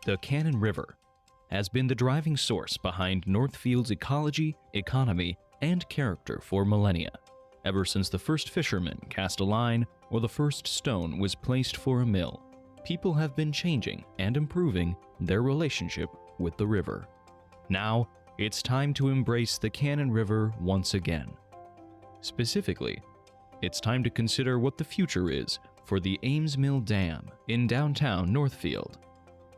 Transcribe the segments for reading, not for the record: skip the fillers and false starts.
The Cannon River has been the driving source behind Northfield's ecology, economy, and character for millennia, ever since the first fisherman cast a line or the first stone was placed for a mill. People have been changing and improving their relationship with the river. Now, it's time to embrace the Cannon River once again. Specifically, it's time to consider what the future is for the AmesMillDam in downtown Northfield.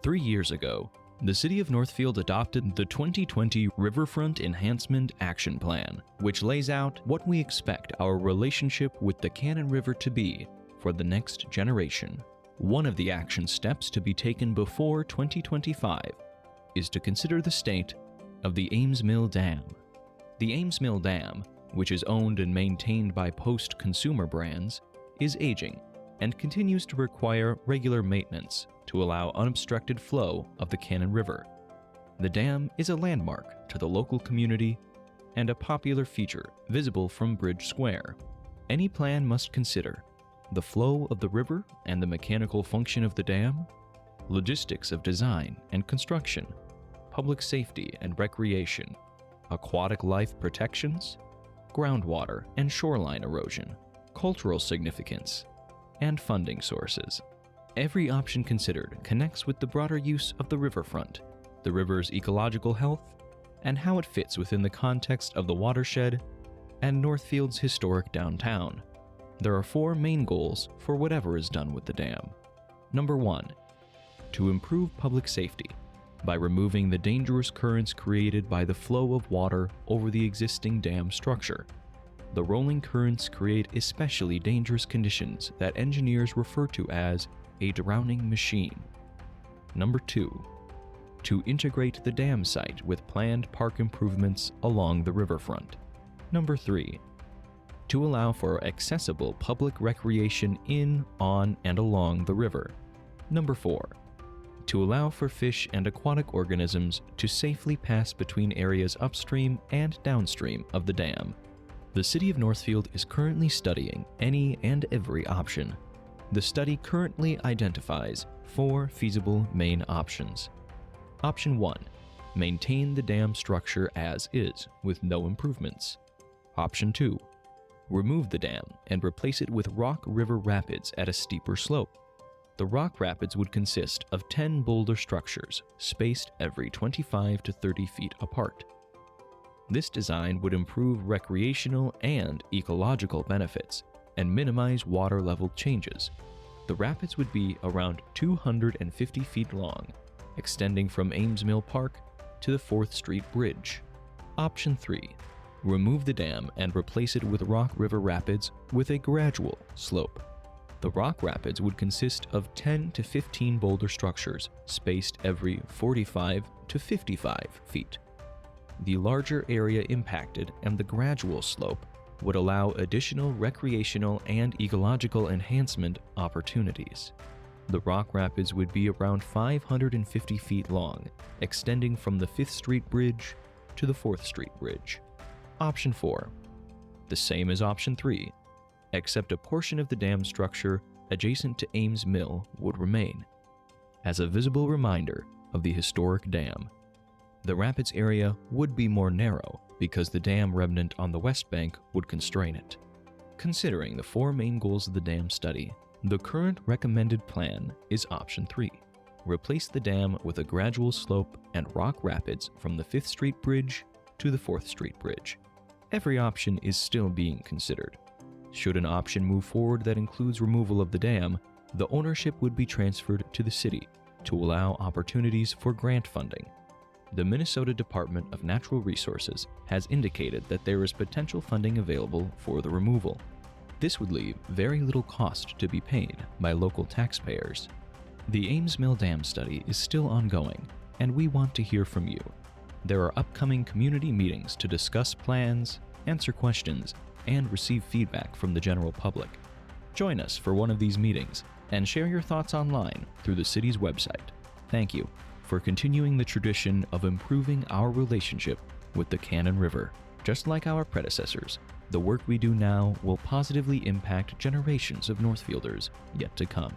3 years ago, the City of Northfield adopted the 2020 Riverfront Enhancement Action Plan, which lays out what we expect our relationship with the Cannon River to be for the next generation. One of the action steps to be taken before 2025 is to consider the state of the AmesMillDam. The AmesMillDam, which is owned and maintained by Post Consumer Brands, is aging and continues to require regular maintenance to allow unobstructed flow of the Cannon River. The dam is a landmark to the local community and a popular feature visible from Bridge Square. Any plan must consider the flow of the river and the mechanical function of the dam, logistics of design and construction, public safety and recreation, aquatic life protections, groundwater and shoreline erosion, cultural significance, and funding sources. Every option considered connects with the broader use of the riverfront, the river's ecological health, and how it fits within the context of the watershed and Northfield's historic downtown. There are 4 main goals for whatever is done with the dam. Number 1, to improve public safety by removing the dangerous currents created by the flow of water over the existing dam structure. The rolling currents create especially dangerous conditions that engineers refer to as a drowning machine. Number 2, to integrate the dam site with planned park improvements along the riverfront. Number 3, to allow for accessible public recreation in, on, and along the river. Number 4, to allow for fish and aquatic organisms to safely pass between areas upstream and downstream of the dam. The City of Northfield is currently studying any and every option. The study currently identifies 4 feasible main options. Option 1, maintain the dam structure as is with no improvements. Option 2, remove the dam and replace it with rock river rapids at a steeper slope. The rock rapids would consist of 10 boulder structures spaced every 25 to 30 feet apart. This design would improve recreational and ecological benefits and minimize water level changes. The rapids would be around 250 feet long, extending from Ames Mill Park to the 4th Street Bridge. Option 3, remove the dam and replace it with rock river rapids with a gradual slope. The rock rapids would consist of 10 to 15 boulder structures spaced every 45 to 55 feet. The larger area impacted and the gradual slope would allow additional recreational and ecological enhancement opportunities. The rock rapids would be around 550 feet long, extending from the 5th Street Bridge to the 4th Street Bridge. Option 4, the same as Option 3, except a portion of the dam structure adjacent to Ames Mill would remain, as a visible reminder of the historic dam. The rapids area would be more narrow because the dam remnant on the west bank would constrain it. Considering the 4 main goals of the dam study, the current recommended plan is Option 3. Replace the dam with a gradual slope and rock rapids from the 5th Street Bridge to the 4th Street Bridge. Every option is still being considered. Should an option move forward that includes removal of the dam, the ownership would be transferred to the city to allow opportunities for grant funding. The Minnesota Department of Natural Resources has indicated that there is potential funding available for the removal. This would leave very little cost to be paid by local taxpayers. The AmesMillDam study is still ongoing, and we want to hear from you. There are upcoming community meetings to discuss plans, answer questions, and receive feedback from the general public. Join us for one of these meetings and share your thoughts online through the city's website. Thank you for continuing the tradition of improving our relationship with the Cannon River. Just like our predecessors, the work we do now will positively impact generations of Northfielders yet to come.